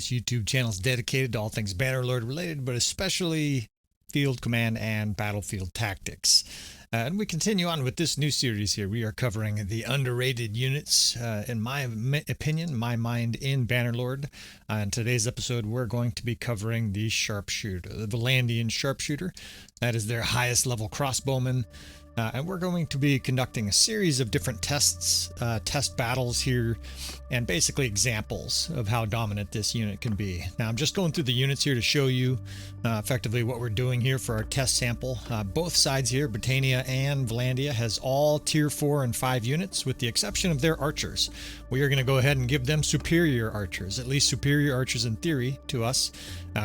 This YouTube channel is dedicated to all things Bannerlord related, but especially field command and battlefield tactics. And we continue on with this new series here. We are covering the underrated units, in my opinion, my mind, in Bannerlord. In today's episode, we're going to be covering the sharpshooter, the Valandian sharpshooter. That is their highest level crossbowman. And we're going to be conducting a series of different tests, test battles here, and basically examples of how dominant this unit can be. Now, I'm just going through the units here to show you effectively what we're doing here for our test sample. Both sides here, Britannia and Valandia, has all tier 4 and 5 units, with the exception of their archers. We are going to go ahead and give them superior archers, at least superior archers in theory to us.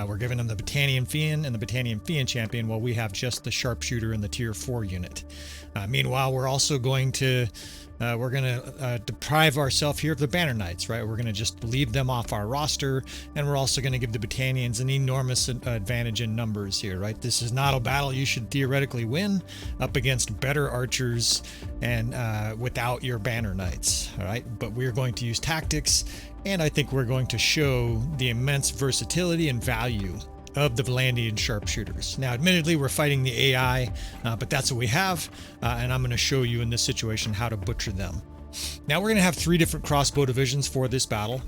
We're giving them the Britannian Fiend and the Britannian Fiend champion, while we have just the sharpshooter in the tier 4 unit. Meanwhile, we're also going to deprive ourselves here of the Banner Knights, right? We're going to just leave them off our roster, and we're also going to give the Britannians an enormous advantage in numbers here, right? This is not a battle you should theoretically win up against better archers and without your Banner Knights, all right? But we're going to use tactics, and I think we're going to show the immense versatility and value of the Valandian sharpshooters. Now, admittedly, we're fighting the AI, but that's what we have, and I'm going to show you in this situation how to butcher them. Now, we're going to have 3 different crossbow divisions for this battle.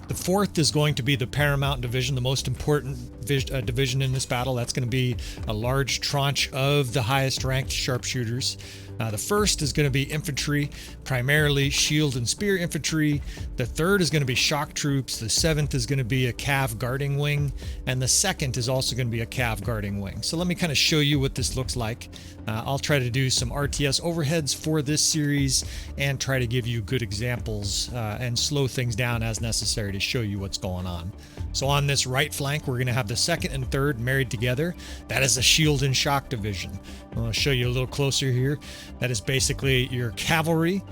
The 4th is going to be the Paramount Division, the most important division in this battle. That's going to be a large tranche of the highest ranked sharpshooters. The 1st is going to be infantry, primarily shield and spear infantry. The 3rd is going to be shock troops. The 7th is going to be a cav guarding wing. And the 2nd is also going to be a cav guarding wing. So let me kind of show you what this looks like. I'll try to do some RTS overheads for this series and try to give you good examples and slow things down as necessary to show you what's going on. So on this right flank, we're going to have the 2nd and 3rd married together. That is a shield and shock division. I'll show you a little closer here. That is basically your cavalry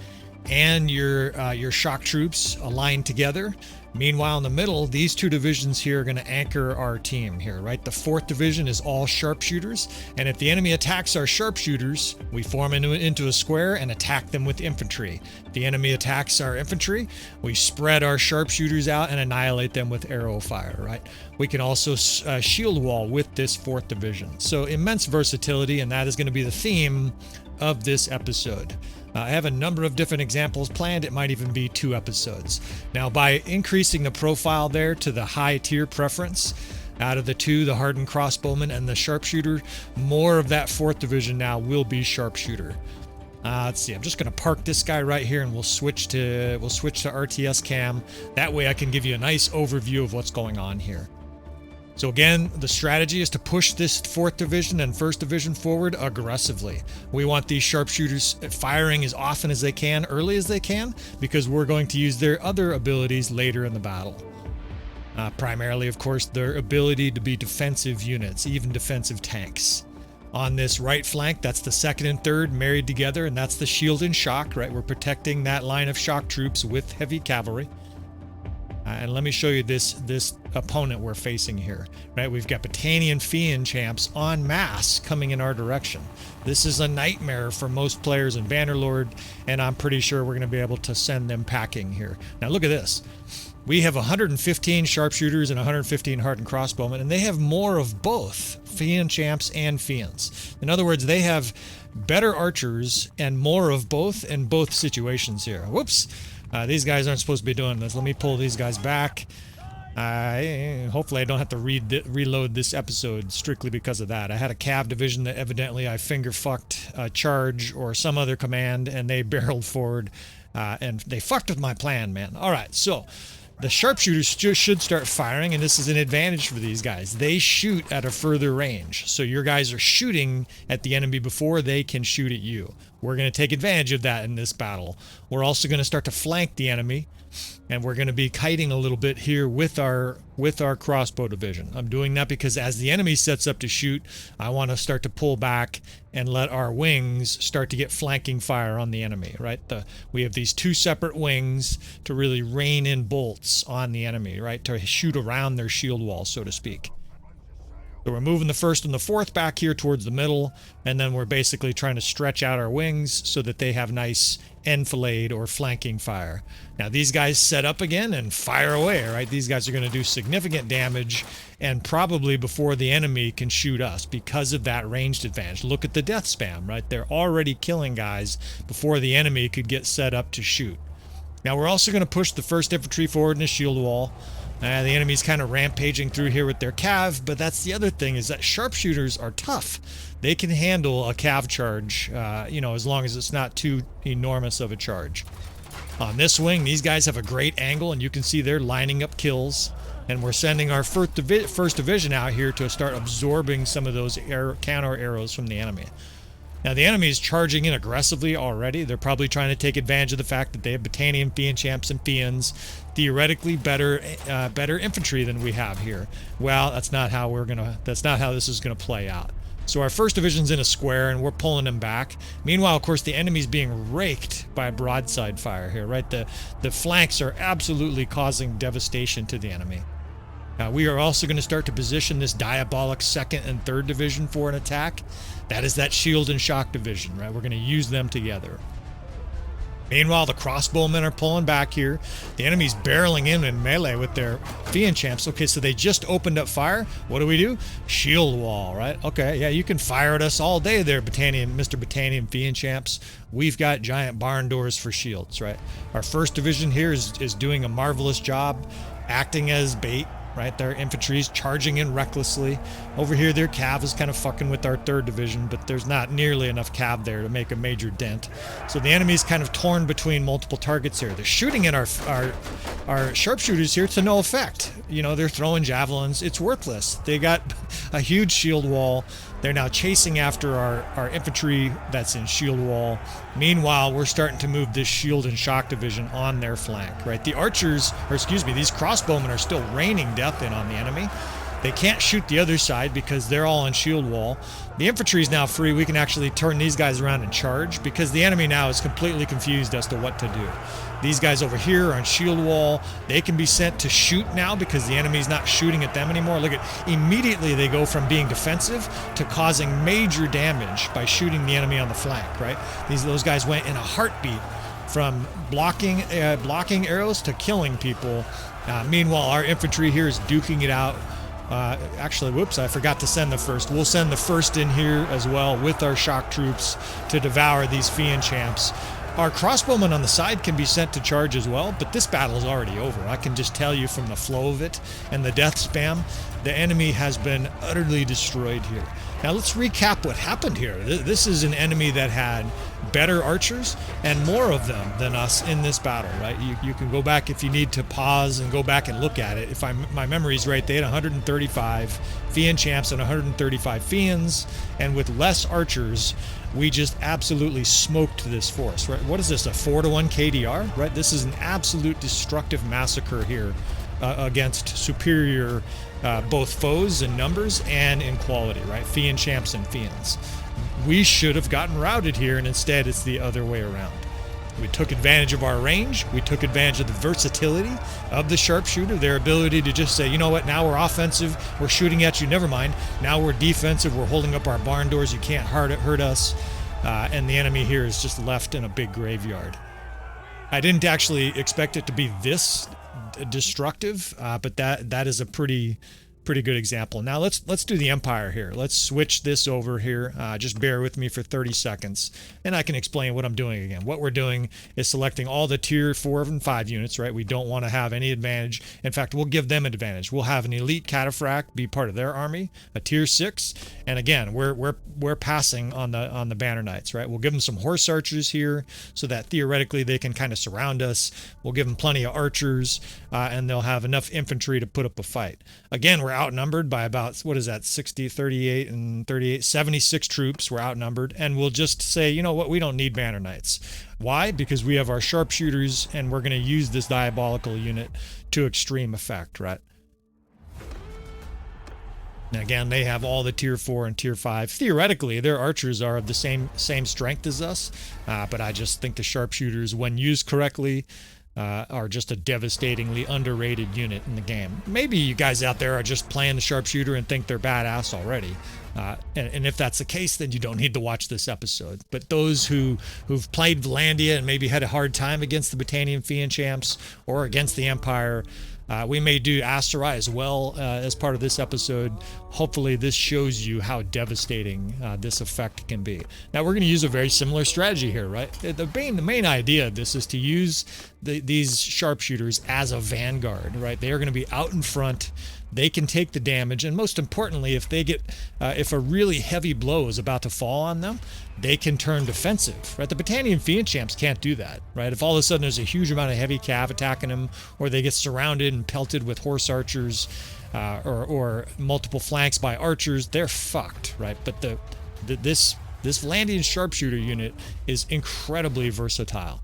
and your shock troops aligned together. Meanwhile, in the middle, these 2 divisions here are going to anchor our team here, right? The 4th division is all sharpshooters, and if the enemy attacks our sharpshooters, we form into a square and attack them with infantry. If the enemy attacks our infantry, we spread our sharpshooters out and annihilate them with arrow fire, right? We can also shield wall with this 4th division. So immense versatility, and that is going to be the theme of this episode. I have a number of different examples planned. It might even be 2 episodes. Now, by increasing the profile there to the high tier preference, out of the 2, the hardened crossbowman and the sharpshooter, more of that 4th division now will be sharpshooter. Let's see. I'm just going to park this guy right here, and we'll switch to RTS cam. That way, I can give you a nice overview of what's going on here. So again, the strategy is to push this 4th division and 1st division forward aggressively. We want these sharpshooters firing as often as they can, early as they can, because we're going to use their other abilities later in the battle. Primarily, of course, their ability to be defensive units, even defensive tanks. On this right flank, that's the 2nd and 3rd married together, and that's the shield and shock, right? We're protecting that line of shock troops with heavy cavalry. And let me show you this opponent we're facing here, right? We've got Britannian Fiend champs en masse coming in our direction. This is a nightmare for most players in Bannerlord, and I'm pretty sure we're going to be able to send them packing here. Now look at this. We have 115 sharpshooters and 115 hardened crossbowmen, and they have more of both Fiend champs and Fiends. In other words, they have better archers and more of both in both situations here. Whoops. These guys aren't supposed to be doing this. Let me pull these guys back. Hopefully I don't have to reload this episode strictly because of that. I had a cav division that evidently I finger fucked a charge or some other command, and they barreled forward, and they fucked with my plan, man. All right, so the sharpshooters should start firing, and this is an advantage for these guys. They shoot at a further range, so your guys are shooting at the enemy before they can shoot at you. We're going to take advantage of that in this battle. We're also going to start to flank the enemy, and we're going to be kiting a little bit here with our crossbow division. I'm doing that because as the enemy sets up to shoot, I want to start to pull back and let our wings start to get flanking fire on the enemy, right? We have these 2 separate wings to really rain in bolts on the enemy, right? To shoot around their shield wall, so to speak. So we're moving the 1st and the 4th back here towards the middle, and then we're basically trying to stretch out our wings so that they have nice enfilade or flanking fire. Now these guys set up again and fire away, right? These guys are going to do significant damage, and probably before the enemy can shoot us because of that ranged advantage. Look at the death spam, right? They're already killing guys before the enemy could get set up to shoot. Now we're also going to push the 1st Infantry forward in a shield wall. The enemy's kind of rampaging through here with their cav, but that's the other thing, is that sharpshooters are tough. They can handle a cav charge, you know, as long as it's not too enormous of a charge. On this wing, these guys have a great angle, and you can see they're lining up kills. And we're sending our 1st Division out here to start absorbing some of those counter arrows from the enemy. Now the enemy is charging in aggressively already. They're probably trying to take advantage of the fact that they have Battanian Fian Champs and Fians, theoretically better infantry than we have here. Well, that's not how this is gonna play out. So our 1st Division's in a square and we're pulling them back. Meanwhile, of course, the enemy's being raked by broadside fire here, right? The flanks are absolutely causing devastation to the enemy. We are also going to start to position this diabolic 2nd and 3rd Division for an attack. That is that shield and shock division, right? We're going to use them together. Meanwhile, the crossbowmen are pulling back here. The enemy's barreling in melee with their Fian Champs. Okay, so they just opened up fire. What do? Shield wall, right? Okay, yeah, you can fire at us all day there, Mr. Battanian Fian Champs. We've got giant barn doors for shields, right? Our 1st Division here is doing a marvelous job acting as bait. Right, their infantry's charging in recklessly. Over here, their cav is kind of fucking with our 3rd Division, but there's not nearly enough cav there to make a major dent. So the enemy's kind of torn between multiple targets here. They're shooting at our sharpshooters here to no effect. You know, they're throwing javelins. It's worthless. They got a huge shield wall. They're now chasing after our infantry that's in shield wall. Meanwhile, we're starting to move this shield and shock division on their flank, right? The archers, or excuse me, these crossbowmen are still raining death in on the enemy. They can't shoot the other side because they're all on shield wall. The infantry is now free. We can actually turn these guys around and charge because the enemy now is completely confused as to what to do. These guys over here are on shield wall. They can be sent to shoot now because the enemy's not shooting at them anymore. Look at, immediately they go from being defensive to causing major damage by shooting the enemy on the flank, right? Those guys went in a heartbeat from blocking arrows to killing people. Meanwhile, our infantry here is duking it out. Actually, whoops, I forgot to send the 1st. We'll send the 1st in here as well with our shock troops to devour these Fian Champs. Our crossbowmen on the side can be sent to charge as well, but this battle is already over. I can just tell you from the flow of it and the death spam, the enemy has been utterly destroyed here. Now let's recap what happened here. This is an enemy that had better archers and more of them than us in this battle, right? You can go back if you need to pause and go back and look at it. If my memory's right, they had 135 Fian Champs and 135 Fians, and with less archers, we just absolutely smoked this force, right? What is this, a 4-to-1 KDR, right? This is an absolute destructive massacre here against superior both foes in numbers and in quality, right? Fian Champs and Fians. We should have gotten routed here, and instead it's the other way around. We took advantage of our range. We took advantage of the versatility of the sharpshooter, their ability to just say, you know what, now we're offensive, we're shooting at you, never mind. Now we're defensive, we're holding up our barn doors, you can't hurt us. And the enemy here is just left in a big graveyard. I didn't actually expect it to be this destructive, but that is a pretty good example. Now let's do the Empire here. Let's switch this over here. Just bear with me for 30 seconds and I can explain what I'm doing again. What we're doing is selecting all the tier 4 and 5 units, right? We don't want to have any advantage. In fact, we'll give them an advantage. We'll have an elite cataphract be part of their army, a tier 6, and again, we're passing on the banner knights, right? We'll give them some horse archers here so that theoretically they can kind of surround us. We'll give them plenty of archers and they'll have enough infantry to put up a fight. Again, we're outnumbered by about, what is that, 60, 38, and 38, 76 troops. We're outnumbered, and we'll just say, you know what, we don't need banner knights. Why? Because we have our sharpshooters, and we're going to use this diabolical unit to extreme effect, right? And again, they have all the tier 4 and tier 5. Theoretically, their archers are of the same strength as us, but I just think the sharpshooters, when used correctly, are just a devastatingly underrated unit in the game. Maybe you guys out there are just playing the sharpshooter and think they're badass already. And if that's the case, then you don't need to watch this episode. But those who've played Valandia and maybe had a hard time against the Britannian Fiend champs or against the Empire, we may do Asterai as well as part of this episode. Hopefully this shows you how devastating this effect can be. Now we're going to use a very similar strategy here, right? The main idea of this is to use these sharpshooters as a vanguard, right? They are going to be out in front. They can take the damage, and most importantly, if they get, if a really heavy blow is about to fall on them, they can turn defensive, right? The Britannian Fiend champs can't do that, right? If all of a sudden there's a huge amount of heavy cav attacking them, or they get surrounded and pelted with horse archers, or multiple flanks by archers, they're fucked, right? But this Valandian sharpshooter unit is incredibly versatile.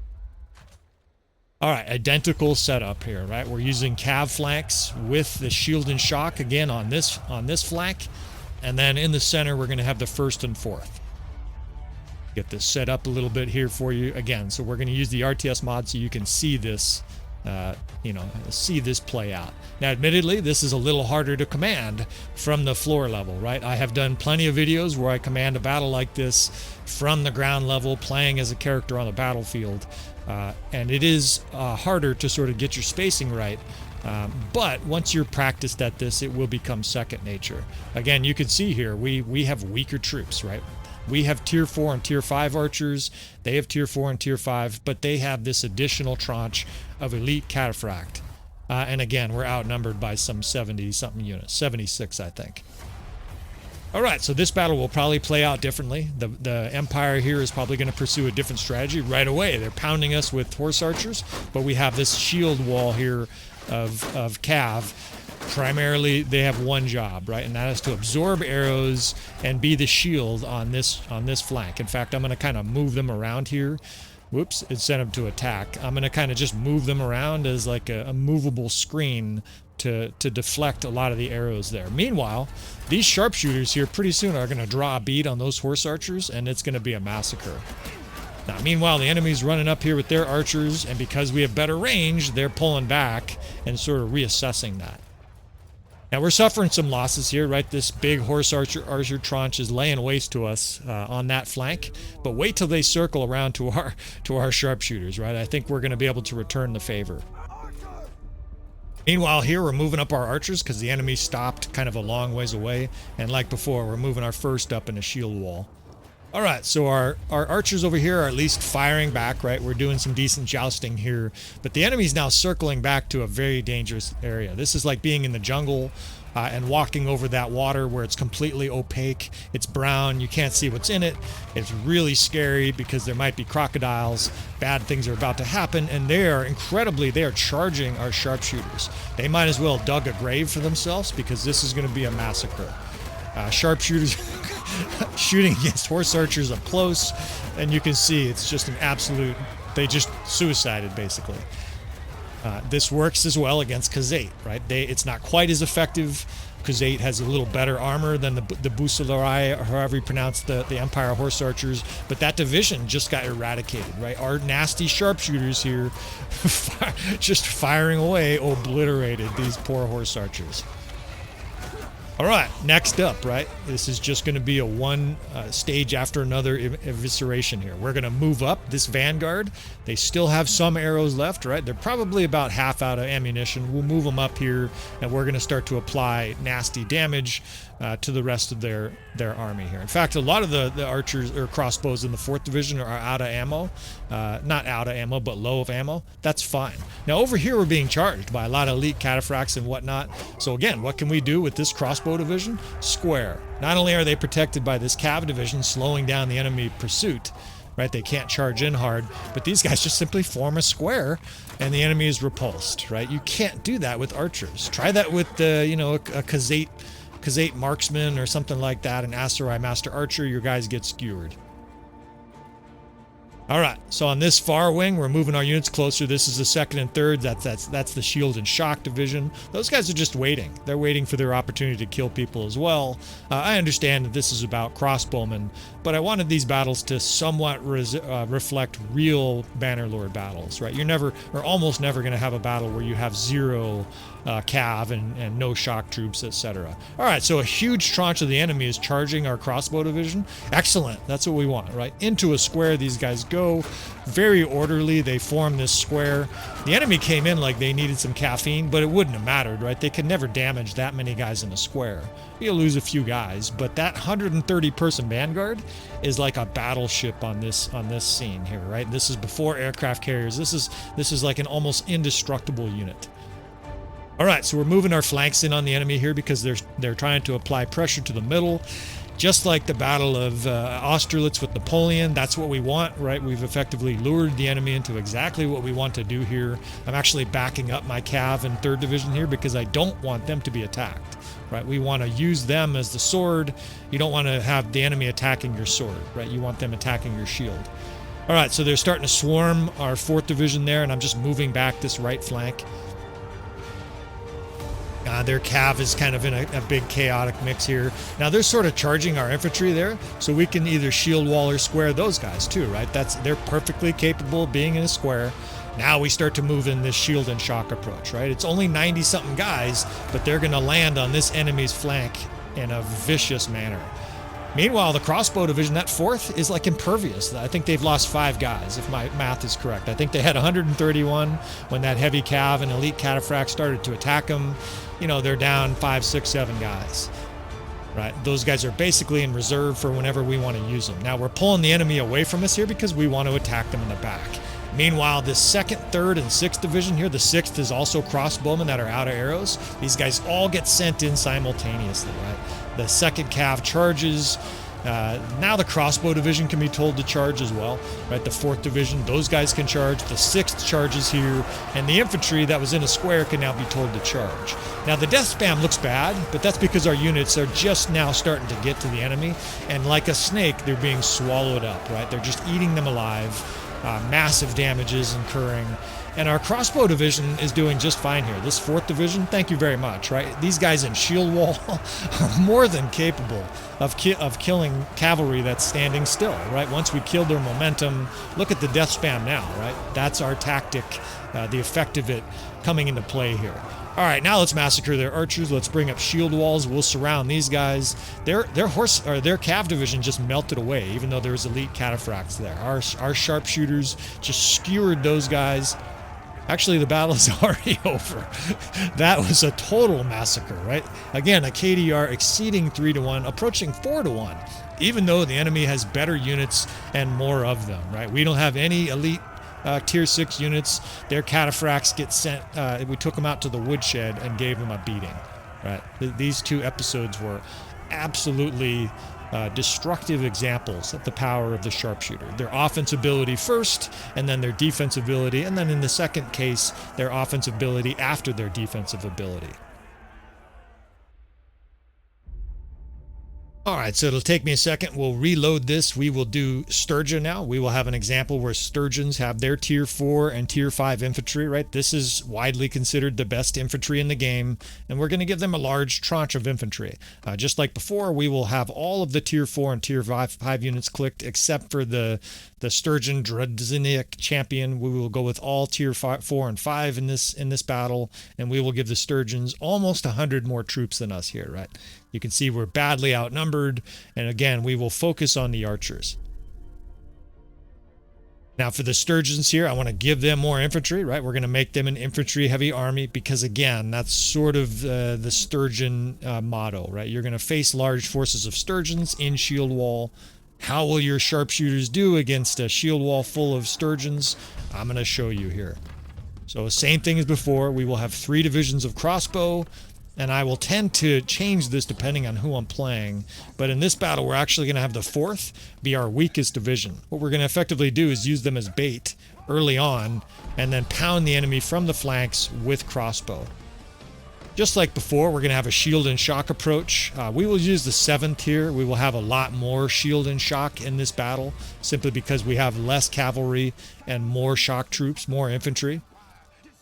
All right, identical setup here, right? We're using cav flanks with the shield and shock again on this flank, and then in the center we're going to have the first and fourth. Get this set up a little bit here for you again. So we're going to use the RTS mod so you can see this, see this play out. Now, admittedly, this is a little harder to command from the floor level, right? I have done plenty of videos where I command a battle like this from the ground level, playing as a character on the battlefield. And it is harder to sort of get your spacing right, but once you're practiced at this, it will become second nature. Again, you can see here we have weaker troops, right? We have tier 4 and tier 5 archers, they have tier 4 and tier 5, but they have this additional tranche of elite cataphract. And again, we're outnumbered by some 70-something units, 76 I think. Alright, so this battle will probably play out differently. The Empire here is probably going to pursue a different strategy right away. They're pounding us with horse archers, but we have this shield wall here of cav. Primarily, they have one job, right? And that is to absorb arrows and be the shield on this flank. In fact, I'm going to kind of move them around here. Whoops, it sent them to attack. I'm going to kind of just move them around as like a movable screen to deflect a lot of the arrows there. Meanwhile, these sharpshooters here pretty soon are going to draw a bead on those horse archers, and it's going to be a massacre. Now, meanwhile, the enemy's running up here with their archers, and because we have better range, they're pulling back and sort of reassessing that. Now, we're suffering some losses here, right? This big horse archer tranche is laying waste to us on that flank, but wait till they circle around to our sharpshooters, right? I think we're going to be able to return the favor. Meanwhile, here we're moving up our archers because the enemy stopped kind of a long ways away, and like before, we're moving our first up in a shield wall. All right, so our archers over here are at least firing back, right? We're doing some decent jousting here, but the enemy's now circling back to a very dangerous area. This is like being in the jungle and walking over that water where it's completely opaque. It's brown, you can't see what's in it. It's really scary because there might be crocodiles. Bad things are about to happen, and they are charging our sharpshooters. They might as well dug a grave for themselves because this is going to be a massacre. Sharpshooters shooting against horse archers up close, and you can see it's just an absolute, they just suicided basically. This works as well against Khazate, right? It's not quite as effective. Khazate has a little better armor than the Busarai, or however you pronounce the Empire horse archers, but that division just got eradicated, right? Our nasty sharpshooters here just firing away obliterated these poor horse archers. All right, next up, right? This is just going to be a one stage after another evisceration here. We're going to move up this vanguard. They still have some arrows left, right? They're probably about half out of ammunition. We'll move them up here, and we're going to start to apply nasty damage to the rest of their army here. In fact, a lot of the archers or crossbows in the 4th Division are out of ammo. Not out of ammo, but low of ammo. That's fine. Now, over here, we're being charged by a lot of elite cataphracts and whatnot. So again, what can we do with this crossbow division? Square. Not only are they protected by this cav division, slowing down the enemy pursuit, right? They can't charge in hard, but these guys just simply form a square, and the enemy is repulsed, right? You can't do that with archers. Try that with a Khazate marksman or something like that, an Asterai master archer. Your guys get skewered. All right, so on this far wing, we're moving our units closer. This is the second and third. That's the shield and shock division. Those guys are just waiting. They're waiting for their opportunity to kill people as well. I understand that this is about crossbowmen, but I wanted these battles to somewhat reflect real Bannerlord battles, right? You're never, or almost never, going to have a battle where you have zero cav and no shock troops, etc. All right, so a huge tranche of the enemy is charging our crossbow division. Excellent, that's what we want, right? Into a square, these guys go. Very orderly, they form this square. The enemy came in like they needed some caffeine, but it wouldn't have mattered, right? They could never damage that many guys in a square. You'll lose a few guys, but that 130-person vanguard is like a battleship on this scene here, right? This is before aircraft carriers. This is like an almost indestructible unit. All right, so we're moving our flanks in on the enemy here because they're trying to apply pressure to the middle. Just like the Battle of Austerlitz with Napoleon, that's what we want, right? We've effectively lured the enemy into exactly what we want to do here. I'm actually backing up my cav in 3rd Division here because I don't want them to be attacked, right? We want to use them as the sword. You don't want to have the enemy attacking your sword, right? You want them attacking your shield. All right, so they're starting to swarm our 4th Division there, and I'm just moving back this right flank. Their cav is kind of in a big chaotic mix here. Now they're sort of charging our infantry there, so we can either shield wall or square those guys too, right? They're perfectly capable of being in a square. Now we start to move in this shield and shock approach, right? It's only 90-something guys, but they're going to land on this enemy's flank in a vicious manner. Meanwhile, the crossbow division, that 4th, is like impervious. I think they've lost 5 guys, if my math is correct. I think they had 131 when that heavy cav and elite cataphract started to attack them. You know, they're down 5, 6, 7 guys. Right? Those guys are basically in reserve for whenever we want to use them. Now, we're pulling the enemy away from us here because we want to attack them in the back. Meanwhile, the 2nd, 3rd, and 6th division here, the 6th is also crossbowmen that are out of arrows. These guys all get sent in simultaneously, right? The 2nd cav charges. Now the crossbow division can be told to charge as well, right? The 4th division, those guys can charge. The 6th charges here, and the infantry that was in a square can now be told to charge. Now the death spam looks bad, but that's because our units are just now starting to get to the enemy, and like a snake, they're being swallowed up, right? They're just eating them alive. Massive damages incurring, and our crossbow division is doing just fine here. This 4th division, thank you very much, right? These guys in shield wall are more than capable of killing cavalry that's standing still, right? Once we killed their momentum, look at the death spam now, right? That's our tactic, the effect of it coming into play here. All right, now let's massacre their archers. Let's bring up shield walls. We'll surround these guys. Their cav division just melted away, even though there was elite cataphracts there. Our sharpshooters just skewered those guys. Actually, the battle is already over. That was a total massacre, right? Again, a KDR exceeding 3-1, approaching 4-1, even though the enemy has better units and more of them, right? We don't have any elite tier 6 units. Their cataphracts get sent. We took them out to the woodshed and gave them a beating. Right? These 2 episodes were absolutely destructive examples of the power of the sharpshooter. Their offense ability first, and then their defense ability, and then in the second case, their offense ability after their defensive ability. All right, so it'll take me a second. We'll reload this. We will do Sturgia now. We will have an example where Sturgeons have their tier 4 and tier 5 infantry, right? This is widely considered the best infantry in the game, and we're going to give them a large tranche of infantry. Just like before, we will have all of the tier 4 and tier 5 units clicked except for the Sturgeon Dredziniak champion. We will go with all tier 4 and 5 in this battle, and we will give the Sturgeons almost 100 more troops than us here, right? You can see we're badly outnumbered, and again, we will focus on the archers. Now for the Sturgeons here, I want to give them more infantry, right? We're going to make them an infantry-heavy army because, again, that's sort of the Sturgeon motto, right? You're going to face large forces of Sturgeons in shield wall. How will your sharpshooters do against a shield wall full of Sturgeons? I'm going to show you here. So same thing as before. We will have 3 divisions of crossbow, and I will tend to change this depending on who I'm playing. But in this battle, we're actually going to have the 4th be our weakest division. What we're going to effectively do is use them as bait early on, and then pound the enemy from the flanks with crossbow. Just like before, we're going to have a shield and shock approach. We will use the 7th here. We will have a lot more shield and shock in this battle, simply because we have less cavalry and more shock troops, more infantry.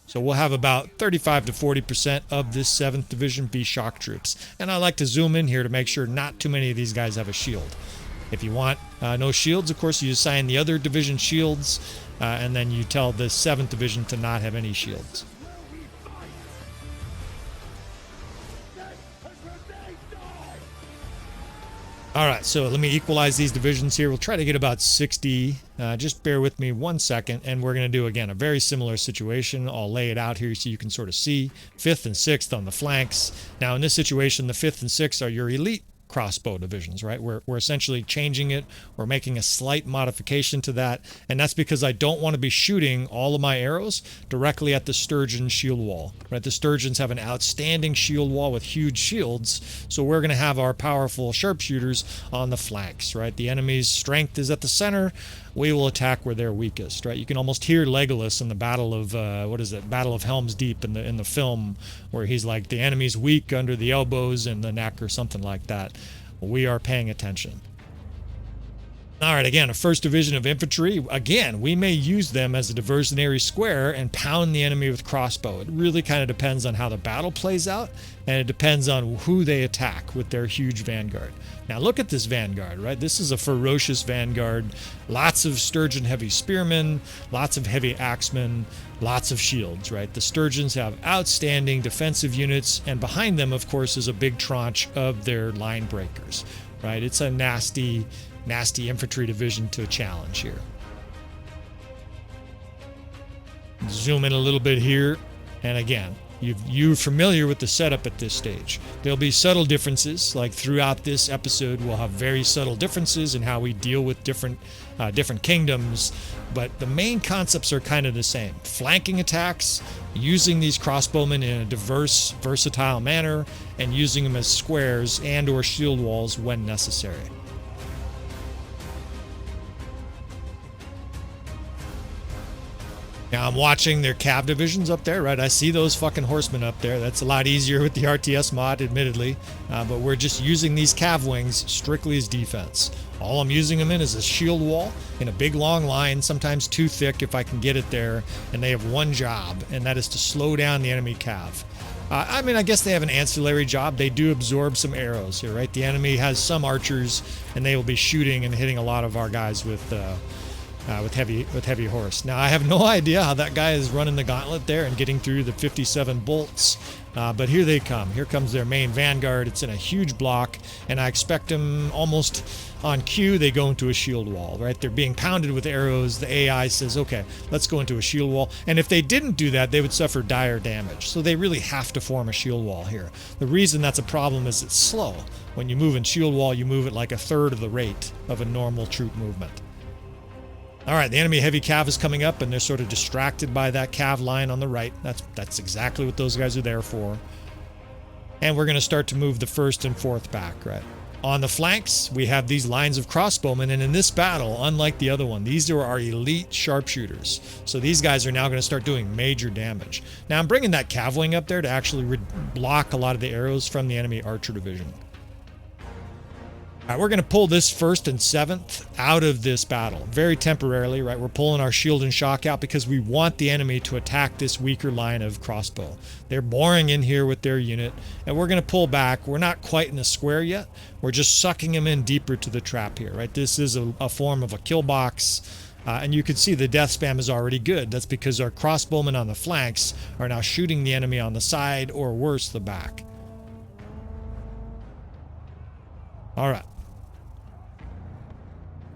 So we'll have about 35 to 40% of this 7th Division be shock troops. And I like to zoom in here to make sure not too many of these guys have a shield. If you want no shields, of course, you assign the other division shields, and then you tell the 7th Division to not have any shields. All right, so let me equalize these divisions here. We'll try to get about 60. Just bear with me 1 second, and we're going to do, again, a very similar situation. I'll lay it out here so you can sort of see. 5th and 6th on the flanks. Now, in this situation, the 5th and 6th are your elite crossbow divisions, right? We're essentially changing it. We're making a slight modification to that, and that's because I don't want to be shooting all of my arrows directly at the Sturgeon shield wall, right? The Sturgeons have an outstanding shield wall with huge shields, so we're going to have our powerful sharpshooters on the flanks, right? The enemy's strength is at the center. We will attack where they're weakest, right? You can almost hear Legolas in the Battle of Battle of Helm's Deep in the film, where he's like, the enemy's weak under the elbows and the neck or something like that. We are paying attention. All right, again, a 1st Division of infantry. Again, we may use them as a diversionary square and pound the enemy with crossbow. It really kind of depends on how the battle plays out, and it depends on who they attack with their huge vanguard. Now look at this vanguard, right? This is a ferocious vanguard. Lots of Sturgeon heavy spearmen, lots of heavy axemen, lots of shields, right? The Sturgeons have outstanding defensive units, and behind them, of course, is a big tranche of their line breakers, right? It's a nasty infantry division to challenge here. Zoom in a little bit here, and again, you're familiar with the setup at this stage. There'll be subtle differences, like throughout this episode we'll have very subtle differences in how we deal with different kingdoms, but the main concepts are kind of the same. Flanking attacks, using these crossbowmen in a diverse, versatile manner, and using them as squares and or shield walls when necessary. Now I'm watching their cav divisions up there, right? I see those fucking horsemen up there. That's a lot easier with the RTS mod, admittedly. But we're just using these cav wings strictly as defense. All I'm using them in is a shield wall in a big long line, sometimes too thick if I can get it there. And they have one job, and that is to slow down the enemy cav. I mean, I guess they have an ancillary job. They do absorb some arrows here, right? The enemy has some archers, and they will be shooting and hitting a lot of our guys with heavy horse. Now I have no idea how that guy is running the gauntlet there and getting through the 57 bolts, but here they come. Here comes their main vanguard. It's in a huge block, and I expect them almost on cue. They go into a shield wall, right? They're being pounded with arrows. The AI says, okay, let's go into a shield wall, and if they didn't do that, they would suffer dire damage. So they really have to form a shield wall here. The reason that's a problem is it's slow. When you move in shield wall, you move at like a third of the rate of a normal troop movement. All right, the enemy heavy cav is coming up, and they're sort of distracted by that cav line on the right. That's exactly what those guys are there for. And we're going to start to move the 1st and 4th back, right? On the flanks, we have these lines of crossbowmen, and in this battle, unlike the other one, these are our elite sharpshooters. So these guys are now going to start doing major damage. Now, I'm bringing that cav wing up there to actually block a lot of the arrows from the enemy archer division. All right, we're going to pull this 1st and 7th out of this battle, very temporarily, right? We're pulling our shield and shock out because we want the enemy to attack this weaker line of crossbow. They're boring in here with their unit, and we're going to pull back. We're not quite in the square yet. We're just sucking them in deeper to the trap here, right? This is a form of a kill box, and you can see the death spam is already good. That's because our crossbowmen on the flanks are now shooting the enemy on the side, or worse, the back. All right.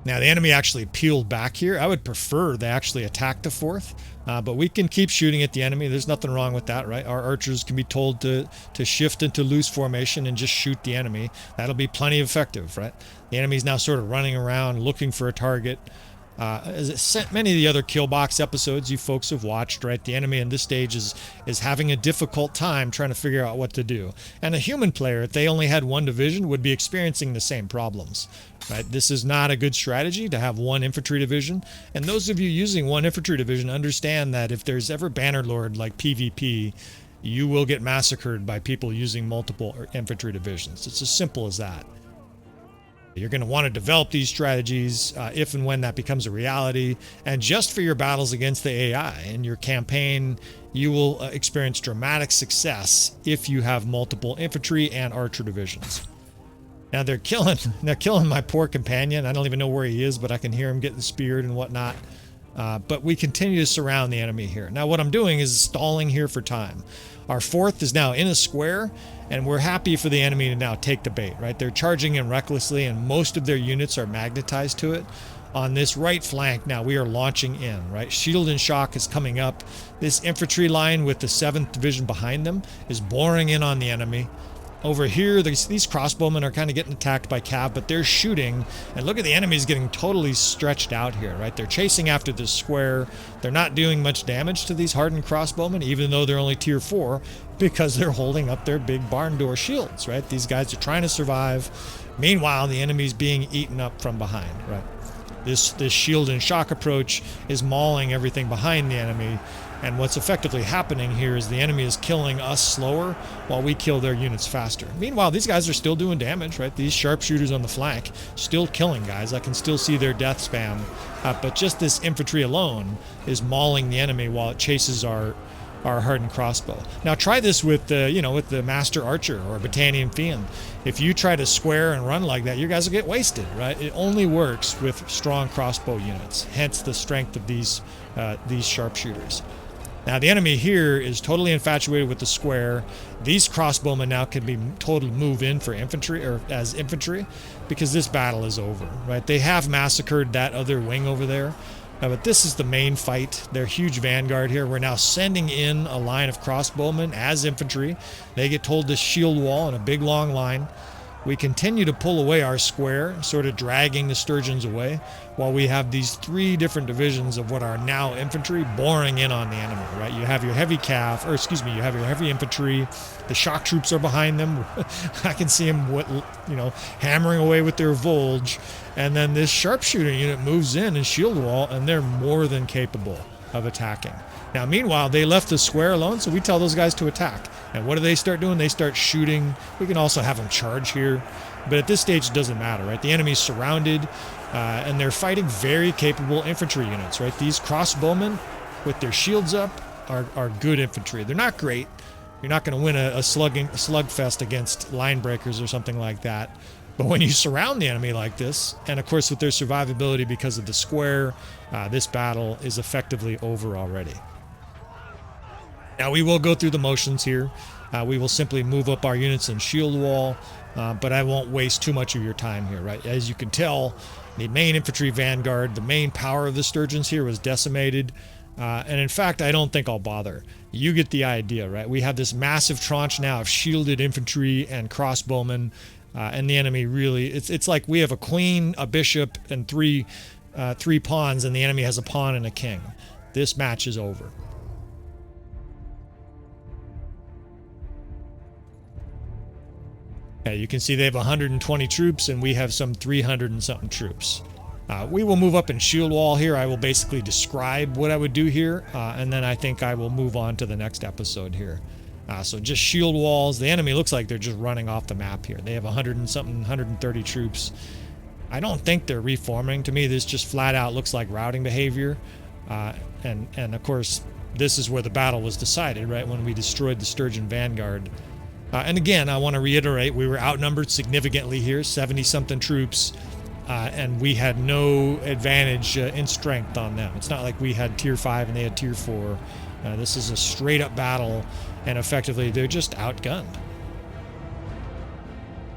Now, the enemy actually peeled back here. I would prefer they actually attack the 4th, but we can keep shooting at the enemy. There's nothing wrong with that, right? Our archers can be told to shift into loose formation and just shoot the enemy. That'll be plenty effective, right? The enemy's now sort of running around looking for a target. As many of the other kill box episodes you folks have watched, right? The enemy in this stage is having a difficult time trying to figure out what to do. And a human player, if they only had one division, would be experiencing the same problems, right? This is not a good strategy to have one infantry division. And those of you using one infantry division understand that if there's ever Bannerlord like PvP, you will get massacred by people using multiple infantry divisions. It's as simple as that. You're going to want to develop these strategies if and when that becomes a reality. And just for your battles against the AI in your campaign, you will experience dramatic success if you have multiple infantry and archer divisions. Now they're killing my poor companion. I don't even know where he is, but I can hear him getting speared and whatnot. But we continue to surround the enemy here. Now what I'm doing is stalling here for time. Our fourth is now in a square, and we're happy for the enemy to now take the bait, right? They're charging in recklessly, and most of their units are magnetized to it. On this right flank, now we are launching in, right? Shield and shock is coming up. This infantry line with the 7th Division behind them is boring in on the enemy. Over here, these crossbowmen are kind of getting attacked by cav, but they're shooting. And look at the enemies getting totally stretched out here, right? They're chasing after this square. They're not doing much damage to these hardened crossbowmen, even though they're only tier 4, because they're holding up their big barn door shields, right? These guys are trying to survive. Meanwhile, the enemy's being eaten up from behind, right? This shield and shock approach is mauling everything behind the enemy. And what's effectively happening here is the enemy is killing us slower while we kill their units faster. Meanwhile, these guys are still doing damage, right? These sharpshooters on the flank still killing guys. I can still see their death spam. But just this infantry alone is mauling the enemy while it chases our hardened crossbow. Now try this with the, with the master archer or Battanian fiend. If you try to square and run like that, you guys will get wasted, right? It only works with strong crossbow units. Hence the strength of these sharpshooters. Now the enemy here is totally infatuated with the square. These crossbowmen now can be totally move in for infantry or as infantry because this battle is over, right? They have massacred that other wing over there. But this is the main fight. Their huge vanguard here. We're now sending in a line of crossbowmen as infantry. They get told to shield wall in a big long line. We continue to pull away our square, sort of dragging the Sturgians away, while we have these 3 different divisions of what are now infantry boring in on the enemy, right? You have your heavy cav, or excuse me, you have your heavy infantry. The shock troops are behind them. I can see them, hammering away with their Volge. And then this sharpshooter unit moves in and shield wall, and they're more than capable of attacking. Now, meanwhile, they left the square alone, so we tell those guys to attack. And what do they start doing? They start shooting. We can also have them charge here. But at this stage, it doesn't matter, right? The enemy's surrounded, and they're fighting very capable infantry units, right? These crossbowmen, with their shields up, are good infantry. They're not great. You're not going to win a slugfest against line breakers or something like that. But when you surround the enemy like this, and of course with their survivability because of the square, this battle is effectively over already. Now we will go through the motions here. We will simply move up our units and shield wall, but I won't waste too much of your time here, right? As you can tell, the main infantry vanguard, the main power of the Sturgians here was decimated. And in fact, I don't think I'll bother. You get the idea, right? We have this massive tranche now of shielded infantry and crossbowmen, and the enemy really, it's like we have a queen, a bishop, and three pawns, and the enemy has a pawn and a king. This match is over. You can see they have 120 troops, and we have some 300 and something troops. We will move up in shield wall here. I will basically describe what I would do here, and then I think I will move on to the next episode here. So just shield walls. The enemy looks like they're just running off the map here. They have 100 and something, 130 troops. I don't think they're reforming. To me, this just flat out looks like routing behavior. And of course, this is where the battle was decided, right? When we destroyed the Sturgian vanguard. And again, I want to reiterate, we were outnumbered significantly here, 70-something troops, and we had no advantage in strength on them. It's not like we had tier 5 and they had tier 4. This is a straight-up battle, and effectively, they're just outgunned.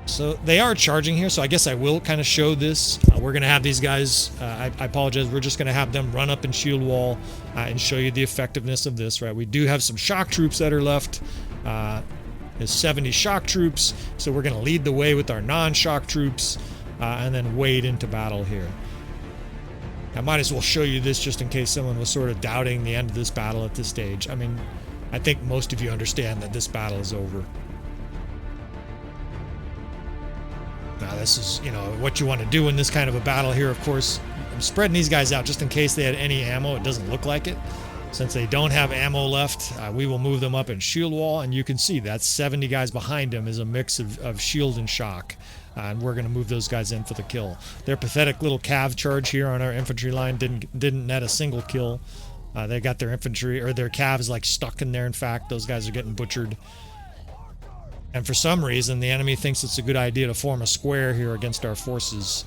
So they are charging here, so I guess I will kind of show this. We're going to have these guys, I apologize, we're just going to have them run up and shield wall and show you the effectiveness of this, right? We do have some shock troops that are left. There's 70 shock troops, so we're going to lead the way with our non-shock troops and then wade into battle here. I might as well show you this just in case someone was sort of doubting the end of this battle at this stage. I mean, I think most of you understand that this battle is over. Now this is, what you want to do in this kind of a battle here, of course. I'm spreading these guys out just in case they had any ammo. It doesn't look like it. Since they don't have ammo left, we will move them up in shield wall, and you can see that's 70 guys behind them is a mix of shield and shock. And we're going to move those guys in for the kill. Their pathetic little cav charge here on our infantry line didn't net a single kill. They got their infantry, or their cavs, like stuck in there. In fact, those guys are getting butchered. And for some reason, the enemy thinks it's a good idea to form a square here against our forces.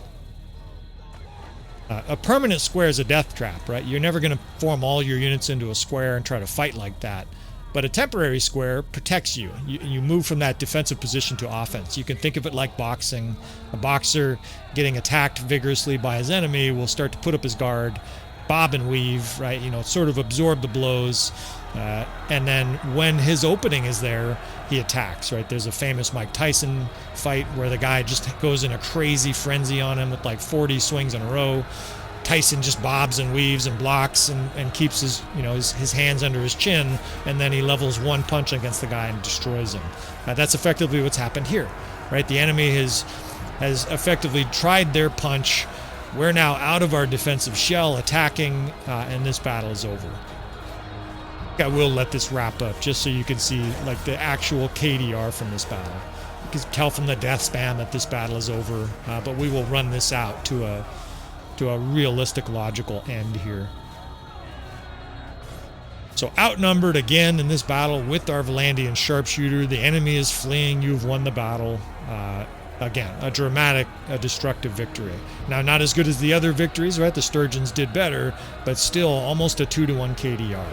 A permanent square is a death trap, right? You're never going to form all your units into a square and try to fight like that. But a temporary square protects you. You move from that defensive position to offense. You can think of it like boxing. A boxer getting attacked vigorously by his enemy will start to put up his guard, bob and weave, right? You know, sort of absorb the blows. And then when his opening is there, he attacks, right? There's a famous Mike Tyson fight where the guy just goes in a crazy frenzy on him with like 40 swings in a row. Tyson just bobs and weaves and blocks and keeps his, you know, his hands under his chin, and then he levels one punch against the guy and destroys him. That's effectively what's happened here, right? The enemy has effectively tried their punch. We're now out of our defensive shell, attacking, and this battle is over. I will let this wrap up just so you can see like the actual KDR from this battle. You can tell from the death spam that this battle is over, but we will run this out to a realistic, logical end here. So outnumbered again in this battle with our Valandian sharpshooter. The enemy is fleeing. You've won the battle. Again, a dramatic, destructive victory. Now, not as good as the other victories, right? The Sturgians did better, but still almost a 2-to-1 KDR.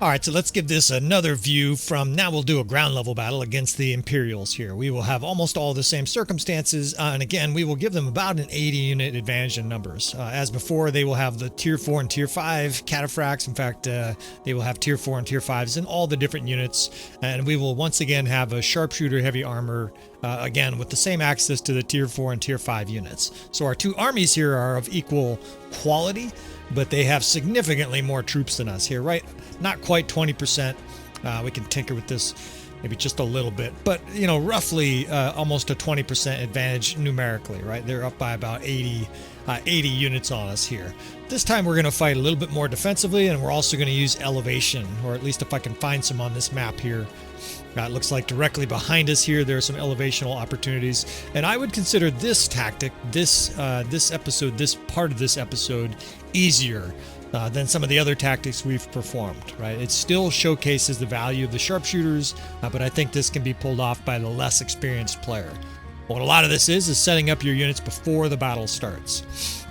All right, so let's give this another view from, now we'll do a ground level battle against the Imperials here. We will have almost all the same circumstances, and again, we will give them about an 80 unit advantage in numbers. As before, they will have the tier 4 and tier 5 cataphracts. In fact, they will have tier 4 and tier 5s in all the different units, and we will once again have a sharpshooter heavy armor, again, with the same access to the tier 4 and tier 5 units. So our two armies here are of equal quality, but they have significantly more troops than us here, right? Not quite 20%. We can tinker with this maybe just a little bit, but you know, roughly almost a 20% advantage numerically, right? They're up by about 80 units on us here. This time we're going to fight a little bit more defensively, and we're also going to use elevation, or at least if I can find some on this map here. It looks like directly behind us here there are some elevational opportunities, and I would consider this tactic, this part of this episode, easier than some of the other tactics we've performed, right? It still showcases the value of the sharpshooters, but I think this can be pulled off by the less experienced player. What a lot of this is setting up your units before the battle starts.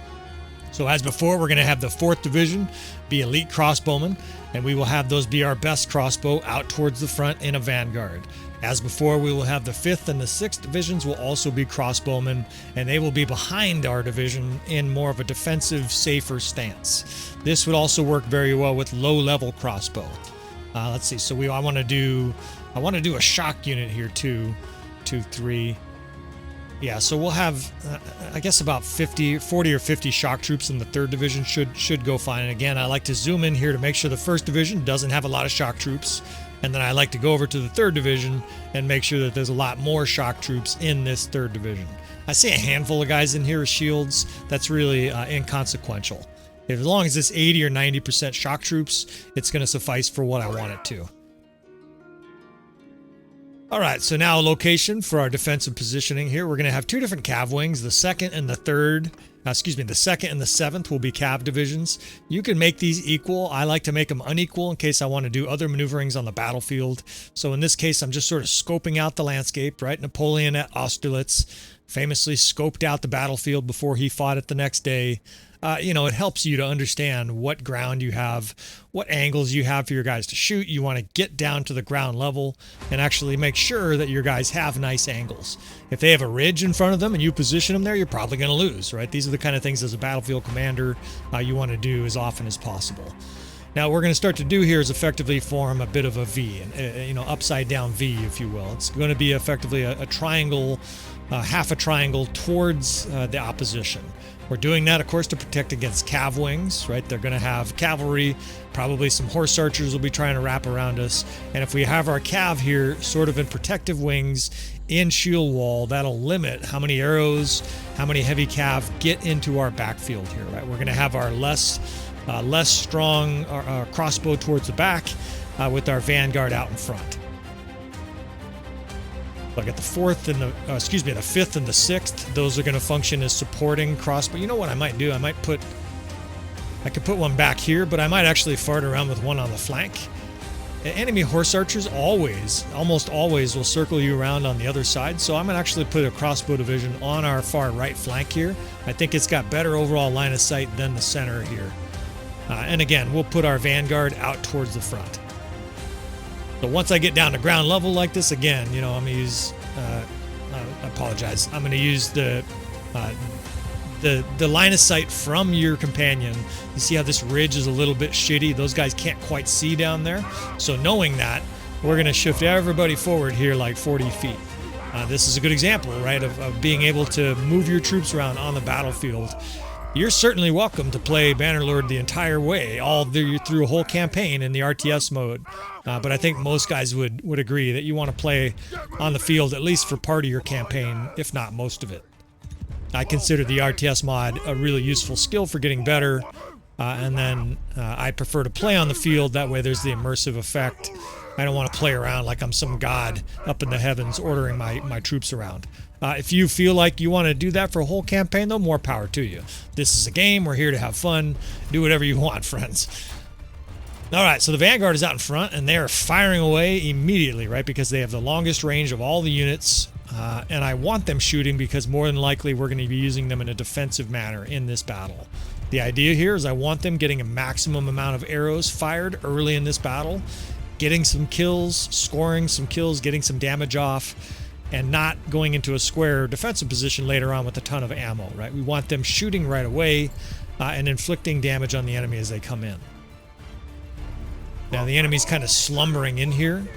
So as before, we're going to have the 4th Division be elite crossbowmen, and we will have those be our best crossbow out towards the front in a vanguard. As before, we will have the 5th and the 6th Divisions will also be crossbowmen, and they will be behind our division in more of a defensive, safer stance. This would also work very well with low-level crossbow. Let's see. So I want to do a shock unit here too. 2, 3. Yeah, so we'll have, I guess about 40 or 50 shock troops in the 3rd Division should go fine. And again, I like to zoom in here to make sure the 1st Division doesn't have a lot of shock troops. And then I like to go over to the 3rd Division and make sure that there's a lot more shock troops in this 3rd Division. I see a handful of guys in here with shields. That's really inconsequential. As long as it's 80 or 90% shock troops, it's going to suffice for what I want it to. All right, so now a location for our defensive positioning here. We're going to have 2 different cav wings, the 2nd and the 3rd. The 2nd and the 7th will be cav divisions. You can make these equal. I like to make them unequal in case I want to do other maneuverings on the battlefield. So in this case, I'm just sort of scoping out the landscape, right? Napoleon at Austerlitz famously scoped out the battlefield before he fought it the next day. You know, it helps you to understand what ground you have, what angles you have for your guys to shoot. You want to get down to the ground level and actually make sure that your guys have nice angles. If they have a ridge in front of them and you position them there, you're probably going to lose, right? These are the kind of things as a battlefield commander you want to do as often as possible. Now, what we're going to start to do here is effectively form a bit of a V, you know, upside down V, if you will. It's going to be effectively a triangle half a triangle towards the opposition. We're doing that, of course, to protect against cav wings, right? They're going to have cavalry, probably some horse archers will be trying to wrap around us. And if we have our cav here sort of in protective wings in shield wall, that'll limit how many arrows, how many heavy cav get into our backfield here, right? We're going to have our less strong crossbow towards the back with our vanguard out in front. Look at the fourth and the fifth and the sixth. Those are going to function as supporting crossbow. You know what I might do? I could put one back here, but I might actually fart around with one on the flank. Enemy horse archers almost always will circle you around on the other side. So I'm going to actually put a crossbow division on our far right flank here. I think it's got better overall line of sight than the center here. And again, we'll put our vanguard out towards the front. So once I get down to ground level like this, again, you know, I'm going to use, I apologize, I'm going to use the line of sight from your companion. You see how this ridge is a little bit shitty? Those guys can't quite see down there. So knowing that, we're going to shift everybody forward here like 40 feet. This is a good example, right, of being able to move your troops around on the battlefield. You're certainly welcome to play Bannerlord the entire way, through a whole campaign in the RTS mode. But I think most guys would agree that you want to play on the field at least for part of your campaign, if not most of it. I consider the RTS mod a really useful skill for getting better, and then I prefer to play on the field. That way there's the immersive effect. I don't want to play around like I'm some god up in the heavens ordering my troops around. If you feel like you want to do that for a whole campaign, though, more power to you. This is a game. We're here to have fun. Do whatever you want, friends. All right, so the vanguard is out in front, and they are firing away immediately, right, because they have the longest range of all the units, and I want them shooting because more than likely we're going to be using them in a defensive manner in this battle. The idea here is I want them getting a maximum amount of arrows fired early in this battle, getting some kills, scoring some kills, getting some damage off, and not going into a square defensive position later on with a ton of ammo, right? We want them shooting right away and inflicting damage on the enemy as they come in. Now the enemy's kind of slumbering in here.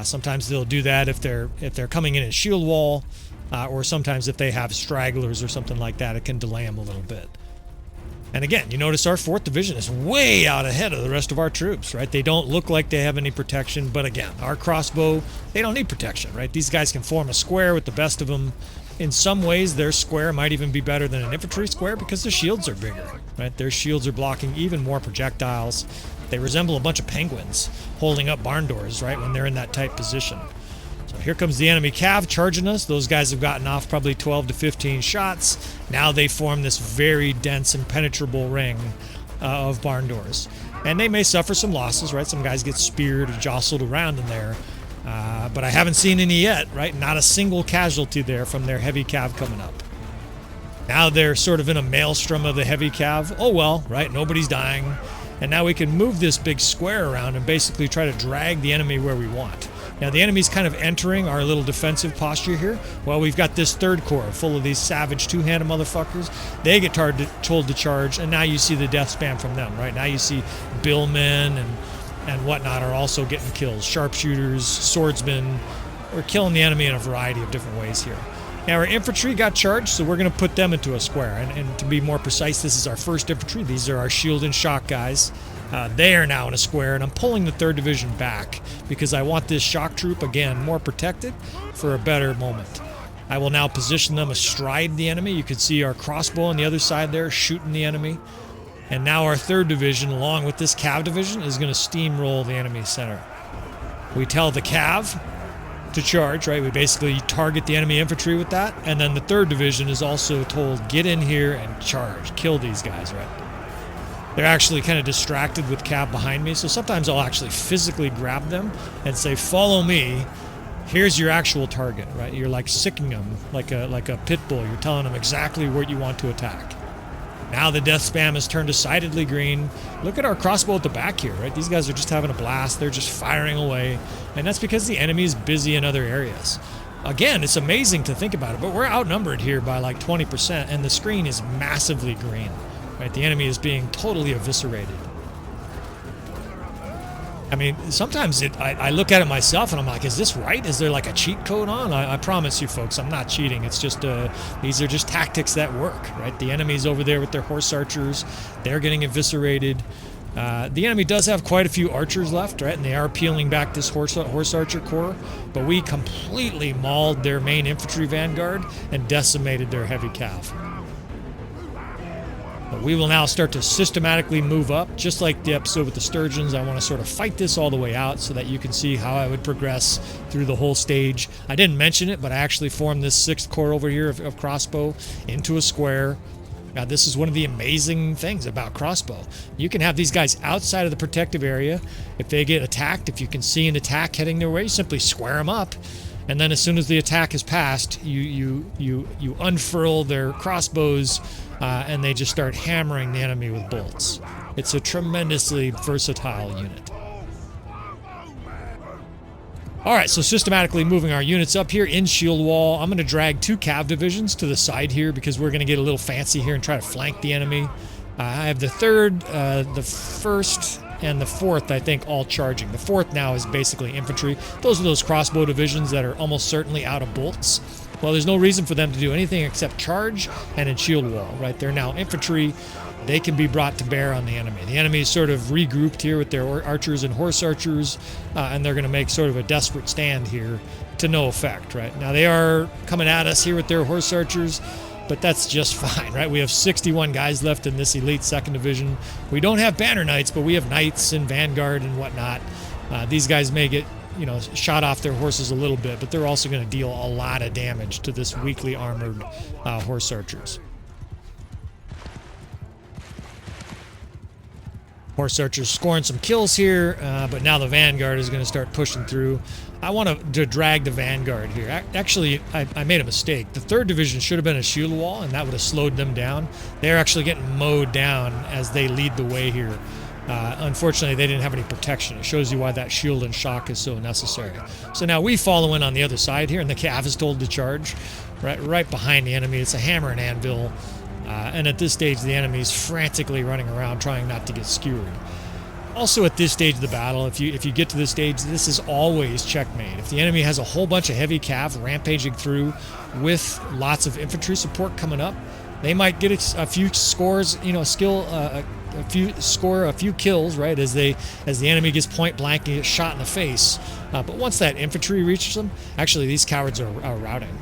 Sometimes they'll do that if they're coming in a shield wall, or sometimes if they have stragglers or something like that, it can delay them a little bit. And again, you notice our 4th Division is way out ahead of the rest of our troops, right? They don't look like they have any protection, but again, our crossbow, they don't need protection, right? These guys can form a square with the best of them. In some ways, their square might even be better than an infantry square because their shields are bigger, right? Their shields are blocking even more projectiles. They resemble a bunch of penguins holding up barn doors, right, when they're in that tight position. So here comes the enemy cav charging us. Those guys have gotten off probably 12 to 15 shots. Now they form this very dense, impenetrable ring of barn doors. And they may suffer some losses, right? Some guys get speared or jostled around in there. But I haven't seen any yet, right? Not a single casualty there from their heavy cav coming up. Now they're sort of in a maelstrom of the heavy cav. Oh well, right? Nobody's dying. And now we can move this big square around and basically try to drag the enemy where we want. Now the enemy's kind of entering our little defensive posture here. Well, we've got this 3rd Corps full of these savage two-handed motherfuckers. They get told to charge, and now you see the death spam from them, right? Now you see billmen and whatnot are also getting kills. Sharpshooters, swordsmen. We're killing the enemy in a variety of different ways here. Now our infantry got charged, so we're going to put them into a square. And to be more precise, this is our 1st Infantry. These are our shield and shock guys. They are now in a square, and I'm pulling the 3rd Division back because I want this shock troop, again, more protected for a better moment. I will now position them astride the enemy. You can see our crossbow on the other side there shooting the enemy. And now our 3rd Division, along with this cav division, is going to steamroll the enemy center. We tell the cav to charge, right? We basically target the enemy infantry with that, and then the 3rd Division is also told, get in here and charge, kill these guys, right? They're actually kind of distracted with cav behind me, so sometimes I'll actually physically grab them and say, follow me, here's your actual target, right? You're like sicking them like a pit bull. You're telling them exactly what you want to attack. Now the death spam has turned decidedly green. Look at our crossbow at the back here, right? These guys are just having a blast. They're just firing away. And that's because the enemy is busy in other areas. Again, it's amazing to think about it, but we're outnumbered here by like 20%, and the screen is massively green, right? The enemy is being totally eviscerated. I mean, sometimes I look at it myself and I'm like, is this right? Is there like a cheat code on? I promise you folks, I'm not cheating. It's just, these are just tactics that work, right? The enemy's over there with their horse archers. They're getting eviscerated. The enemy does have quite a few archers left, right? And they are peeling back this horse archer corps. But we completely mauled their main infantry vanguard and decimated their heavy cav. But we will now start to systematically move up, just like the episode with the Sturgeons. I want to sort of fight this all the way out so that you can see how I would progress through the whole stage. I didn't mention it, but I actually formed this 6th corps over here of crossbow into a square. Now, this is one of the amazing things about crossbow. You can have these guys outside of the protective area. If they get attacked, if you can see an attack heading their way, you simply square them up. And then as soon as the attack is passed, you unfurl their crossbows, and they just start hammering the enemy with bolts. It's a tremendously versatile unit. All right, so systematically moving our units up here in shield wall. I'm going to drag 2 cav divisions to the side here because we're going to get a little fancy here and try to flank the enemy. I have the 3rd, the 1st, and the 4th, I think, all charging. The 4th now is basically infantry. Those are those crossbow divisions that are almost certainly out of bolts. Well, there's no reason for them to do anything except charge and in shield wall, right? They're now infantry. They can be brought to bear on the enemy. The enemy is sort of regrouped here with their archers and horse archers, and they're going to make sort of a desperate stand here to no effect, right? Now, they are coming at us here with their horse archers, but that's just fine, right? We have 61 guys left in this elite 2nd division. We don't have banner knights, but we have knights and vanguard and whatnot. These guys may get, you know, shot off their horses a little bit, but they're also going to deal a lot of damage to this weakly armored horse archers. Horse archers scoring some kills here, but now the vanguard is going to start pushing through. I want to drag the vanguard here. Actually, I made a mistake. The 3rd division should have been a shield wall, and that would have slowed them down. They're actually getting mowed down as they lead the way here. Unfortunately, they didn't have any protection. It shows you why that shield and shock is so necessary. So now we follow in on the other side here, and the cav is told to charge right behind the enemy. It's a hammer and anvil. And at this stage, the enemy is frantically running around trying not to get skewered. Also, at this stage of the battle, if you get to this stage, this is always checkmate. If the enemy has a whole bunch of heavy cav rampaging through with lots of infantry support coming up, they might get a few scores, you know, a few kills, right, as the enemy gets point blank and gets shot in the face. But once that infantry reaches them, actually these cowards are routing.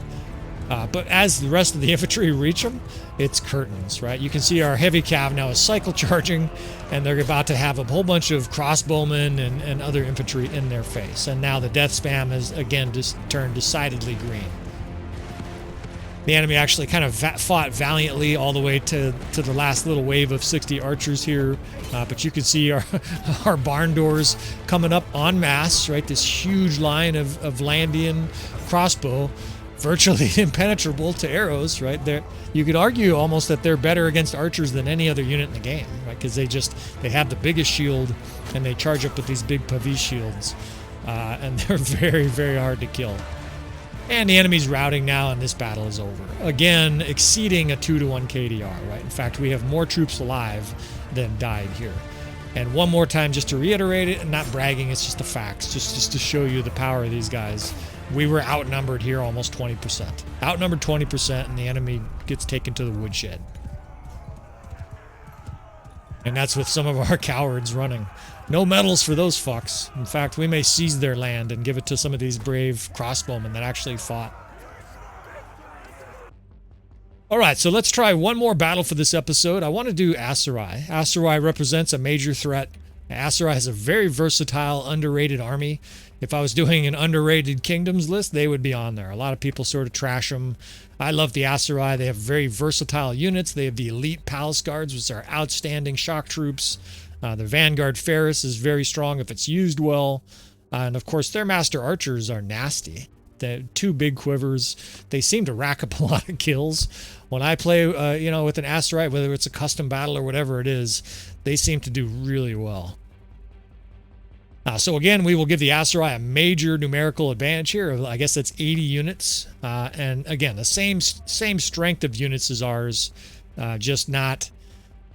But as the rest of the infantry reach them, it's curtains, right? You can see our heavy cav now is cycle charging, and they're about to have a whole bunch of crossbowmen and other infantry in their face. And now the death spam is, again, just turned decidedly green. The enemy actually kind of fought valiantly all the way to the last little wave of 60 archers here. But you can see our barn doors coming up en masse, right? This huge line of Landian crossbow, virtually impenetrable to arrows, right? You could argue almost that they're better against archers than any other unit in the game, right? Because they have the biggest shield, and they charge up with these big Pavis shields. And they're very, very hard to kill. And the enemy's routing now, and this battle is over. Again, exceeding a 2-to-1 KDR, right? In fact, we have more troops alive than died here. And one more time, just to reiterate it, and not bragging, it's just the facts, just to show you the power of these guys. We were outnumbered here almost 20%. Outnumbered 20%, and the enemy gets taken to the woodshed. And that's with some of our cowards running. No medals for those fucks. In fact, we may seize their land and give it to some of these brave crossbowmen that actually fought. Alright, so let's try one more battle for this episode. I want to do Aserai. Aserai represents a major threat. Aserai has a very versatile, underrated army. If I was doing an underrated kingdoms list, they would be on there. A lot of people sort of trash them. I love the Aserai. They have very versatile units. They have the elite palace guards, which are outstanding shock troops. The Vanguard Ferris is very strong if it's used well. And of course, their master archers are nasty. The 2 big quivers. They seem to rack up a lot of kills. When I play, with an Aserai, whether it's a custom battle or whatever it is, they seem to do really well. So again, we will give the Aserai a major numerical advantage here. I guess that's 80 units. And again, the same strength of units as ours, just not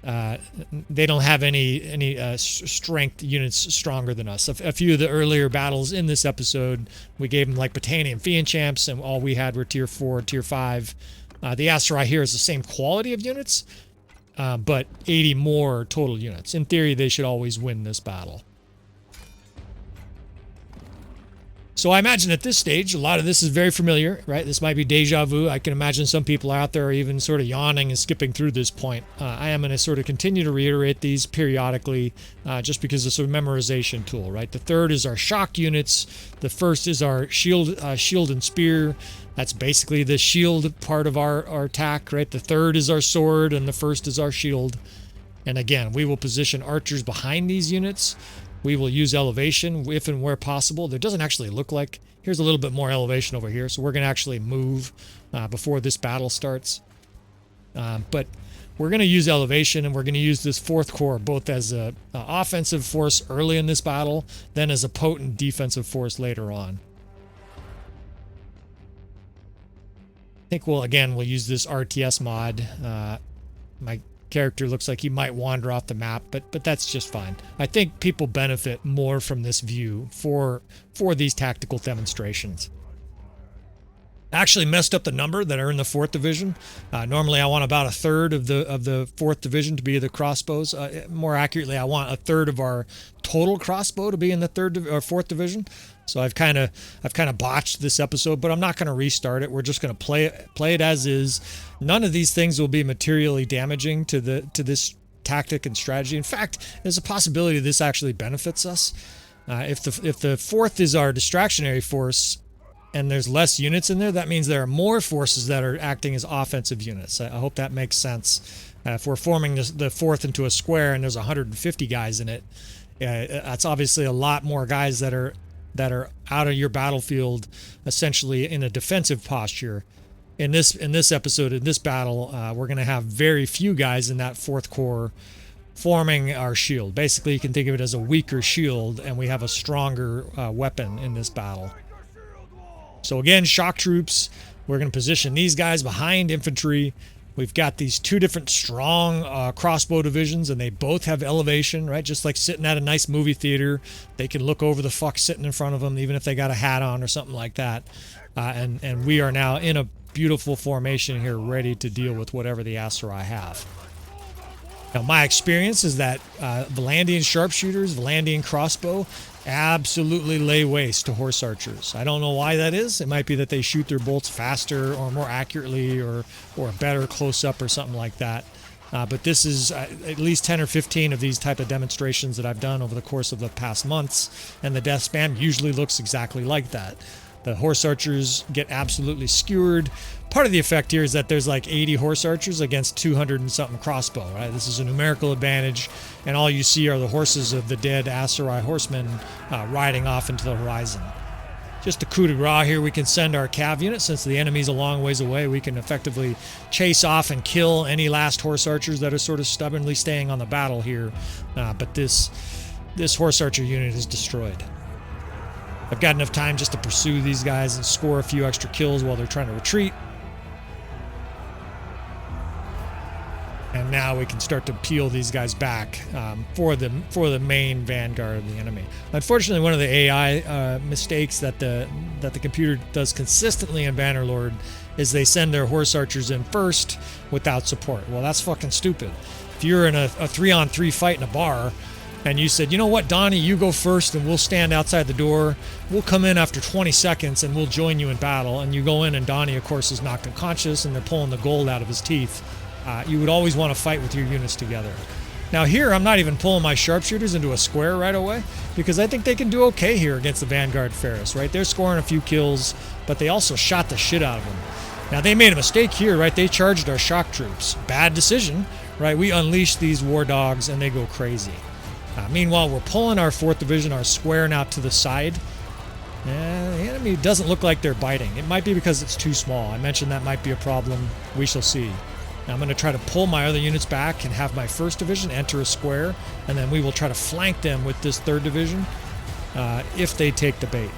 They don't have any strength units stronger than us. A few of the earlier battles in this episode, we gave them like Botania and Fian champs, and all we had were tier 4, tier 5. The Aserai here is the same quality of units, but 80 more total units. In theory, they should always win this battle. So I imagine at this stage, a lot of this is very familiar, right? This might be deja vu. I can imagine some people out there are even sort of yawning and skipping through this point. I am going to sort of continue to reiterate these periodically just because it's a memorization tool, right? The third is our shock units. The first is our shield and spear. That's basically the shield part of our attack, right? The third is our sword, and the first is our shield. And again, we will position archers behind these units. We will use elevation if and where possible. There doesn't actually look like... Here's a little bit more elevation over here, so we're going to actually move before this battle starts. But we're going to use elevation, and we're going to use this fourth corps both as an offensive force early in this battle, then as a potent defensive force later on. I think we'll use this RTS mod. My character looks like he might wander off the map, but that's just fine. I think people benefit more from this view for these tactical demonstrations. I actually messed up the number that are in the 4th Division. Normally I want about a third of the 4th Division to be the crossbows. More accurately, I want a third of our total crossbow to be in the 4th Division. So I've kind of botched this episode, but I'm not going to restart it. We're just going to play it as is. None of these things will be materially damaging to this tactic and strategy. In fact, there's a possibility this actually benefits us. If the 4th is our distractionary force and there's less units in there, that means there are more forces that are acting as offensive units. I hope that makes sense. If we're forming the 4th into a square and there's 150 guys in it, that's obviously a lot more guys that are out of your battlefield, essentially in a defensive posture. In this episode, in this battle, we're going to have very few guys in that 4th corps forming our shield. Basically, you can think of it as a weaker shield, and we have a stronger weapon in this battle. So again, shock troops, we're going to position these guys behind infantry. We've got these two different strong crossbow divisions, and they both have elevation, right? Just like sitting at a nice movie theater. They can look over the fuck sitting in front of them, even if they got a hat on or something like that. And we are now in a beautiful formation here, ready to deal with whatever the Aserai have. Now, my experience is that Valandian sharpshooters, Valandian crossbow, absolutely lay waste to horse archers. I don't know why that is. It might be that they shoot their bolts faster or more accurately or better close up or something like that. But this is at least 10 or 15 of these type of demonstrations that I've done over the course of the past months, and the death spam usually looks exactly like that. The horse archers get absolutely skewered. Part of the effect here is that there's like 80 horse archers against 200 and something crossbow, right? This is a numerical advantage, and all you see are the horses of the dead Aserai horsemen riding off into the horizon. Just a coup de grace here, we can send our cav unit. Since the enemy's a long ways away, we can effectively chase off and kill any last horse archers that are sort of stubbornly staying on the battle here. But this horse archer unit is destroyed. I've got enough time just to pursue these guys and score a few extra kills while they're trying to retreat. And now we can start to peel these guys back for the main vanguard of the enemy. Unfortunately, one of the AI mistakes that the computer does consistently in Bannerlord is they send their horse archers in first without support. Well, that's fucking stupid. If you're in a 3-on-3 fight in a bar, and you said, you know what, Donnie, you go first and we'll stand outside the door. We'll come in after 20 seconds and we'll join you in battle. And you go in and Donnie, of course, is knocked unconscious and they're pulling the gold out of his teeth. You would always want to fight with your units together. Now here, I'm not even pulling my sharpshooters into a square right away because I think they can do okay here against the Vanguard Ferris, right? They're scoring a few kills, but they also shot the shit out of them. Now they made a mistake here, right? They charged our shock troops. Bad decision, right? We unleash these war dogs and they go crazy. Meanwhile, we're pulling our 4th Division, our square now to the side. The enemy doesn't look like they're biting. It might be because it's too small. I mentioned that might be a problem. We shall see. Now I'm going to try to pull my other units back and have my 1st Division enter a square, and then we will try to flank them with this 3rd Division if they take the bait.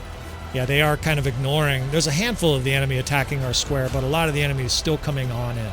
Yeah, they are kind of ignoring. There's a handful of the enemy attacking our square, but a lot of the enemy is still coming on in.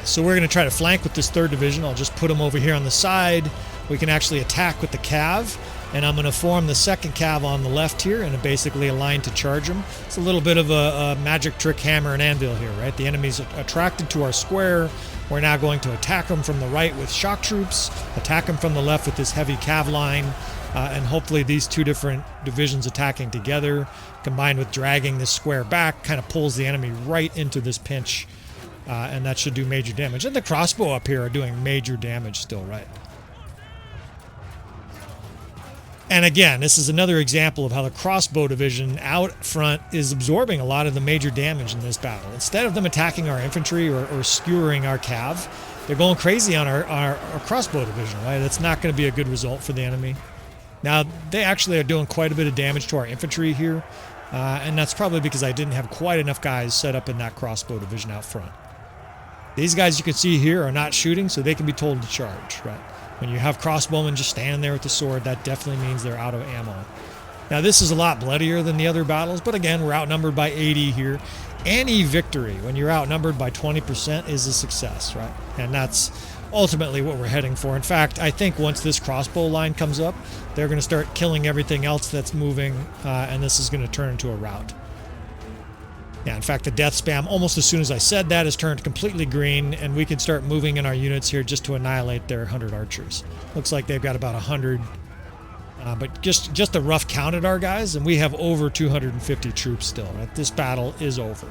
right, so we're going to try to flank with this 3rd Division. I'll just put them over here on the side. We can actually attack with the cav, and I'm going to form the 2nd cav on the left here and basically align to charge them. It's a little bit of a magic trick hammer and anvil here, right? The enemy's attracted to our square. We're now going to attack them from the right with shock troops, attack them from the left with this heavy cav line, and hopefully these 2 different divisions attacking together, combined with dragging this square back, kind of pulls the enemy right into this pinch, and that should do major damage. And the crossbow up here are doing major damage still, right? And again, this is another example of how the crossbow division out front is absorbing a lot of the major damage in this battle. Instead of them attacking our infantry or skewering our cav, they're going crazy on our crossbow division, right? That's not going to be a good result for the enemy. Now, they actually are doing quite a bit of damage to our infantry here, and that's probably because I didn't have quite enough guys set up in that crossbow division out front. These guys you can see here are not shooting, so they can be told to charge, right? When you have crossbowmen just standing there with the sword, that definitely means they're out of ammo. Now, this is a lot bloodier than the other battles, but again, we're outnumbered by 80 here. Any victory, when you're outnumbered by 20%, is a success, right? And that's ultimately what we're heading for. In fact, I think once this crossbow line comes up, they're going to start killing everything else that's moving, and this is going to turn into a rout. Yeah, in fact, the death spam, almost as soon as I said that, has turned completely green, and we can start moving in our units here just to annihilate their 100 archers. Looks like they've got about 100, but just a rough count at our guys, and we have over 250 troops still. Right? This battle is over.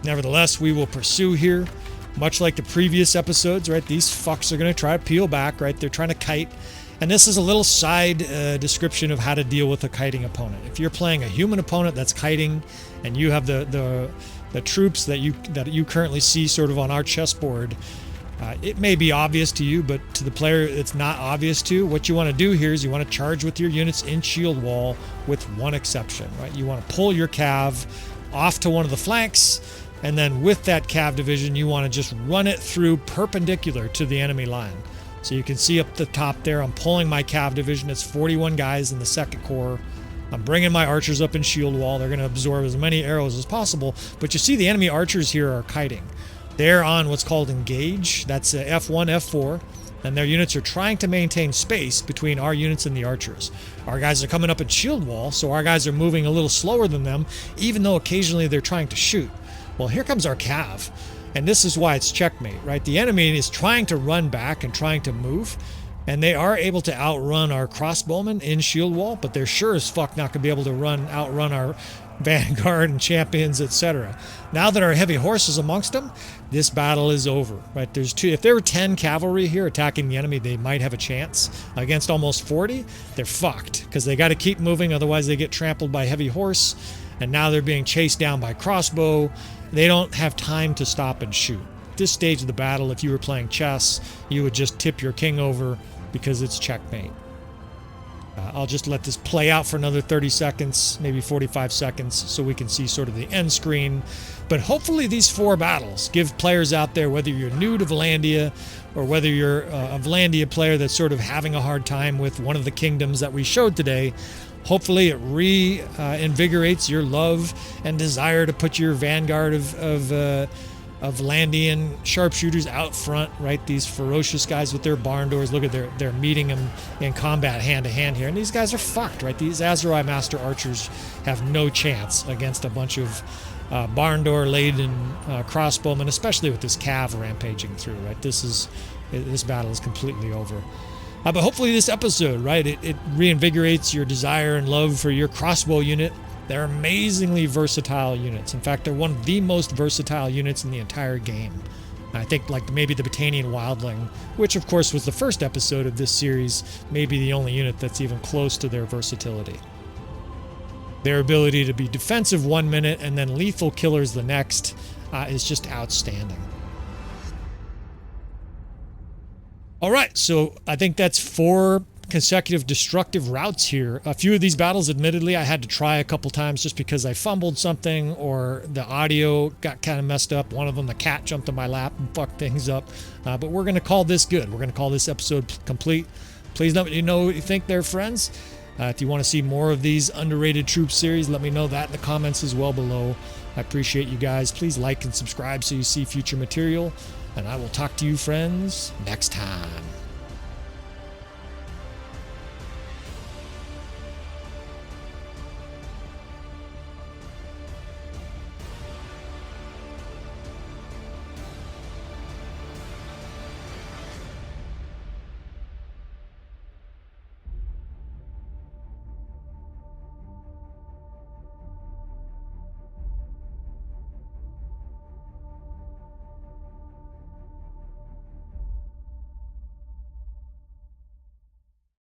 Nevertheless, we will pursue here, much like the previous episodes, right? These fucks are going to try to peel back, right? They're trying to kite. And this is a little side description of how to deal with a kiting opponent. If you're playing a human opponent that's kiting, and you have the troops that you currently see sort of on our chessboard, it may be obvious to you, but to the player it's not obvious to. What you want to do here is you want to charge with your units in shield wall, with one exception, right? You want to pull your cav off to one of the flanks, and then with that cav division, you want to just run it through perpendicular to the enemy line. So you can see up the top there, I'm pulling my cav division. It's 41 guys in the 2nd Corps. I'm bringing my archers up in shield wall. They're going to absorb as many arrows as possible. But you see the enemy archers here are kiting. They're on what's called engage. That's F1, F4. And their units are trying to maintain space between our units and the archers. Our guys are coming up in shield wall, so our guys are moving a little slower than them, even though occasionally they're trying to shoot. Well, here comes our cav. And this is why it's checkmate, right? The enemy is trying to run back and trying to move, and they are able to outrun our crossbowmen in shield wall, but they're sure as fuck not going to be able to outrun our vanguard and champions, etc. Now that our heavy horse is amongst them, this battle is over, right? There's two. If there were 10 cavalry here attacking the enemy, they might have a chance. Against almost 40, they're fucked, because they got to keep moving, otherwise they get trampled by heavy horse, and now they're being chased down by crossbow. They don't have time to stop and shoot. At this stage of the battle, if you were playing chess, you would just tip your king over because it's checkmate. I'll just let this play out for another 30 seconds, maybe 45 seconds, so we can see sort of the end screen. But hopefully these 4 battles give players out there, whether you're new to Valandia or whether you're a Valandia player that's sort of having a hard time with one of the kingdoms that we showed today, hopefully it reinvigorates your love and desire to put your vanguard of Valandian sharpshooters out front, right? These ferocious guys with their barn doors. Look at they're meeting them in combat hand to hand here, and these guys are fucked, right? These Azerai Master archers have no chance against a bunch of barn door laden crossbowmen, especially with this cav rampaging through, right? This battle is completely over. But hopefully this episode, right, it reinvigorates your desire and love for your crossbow unit. They're amazingly versatile units. In fact, they're one of the most versatile units in the entire game. I think like maybe the Batanian Wildling, which of course was the first episode of this series, may be the only unit that's even close to their versatility. Their ability to be defensive 1 minute and then lethal killers the next is just outstanding. All right, so I think that's 4 consecutive destructive routs here. A few of these battles, admittedly, I had to try a couple times just because I fumbled something or the audio got kind of messed up. One of them, the cat jumped in my lap and fucked things up. But we're going to call this good. We're going to call this episode complete. Please let me know what you think there, friends. If you want to see more of these underrated troop series, let me know that in the comments as well below. I appreciate you guys. Please like and subscribe so you see future material, and I will talk to you friends next time.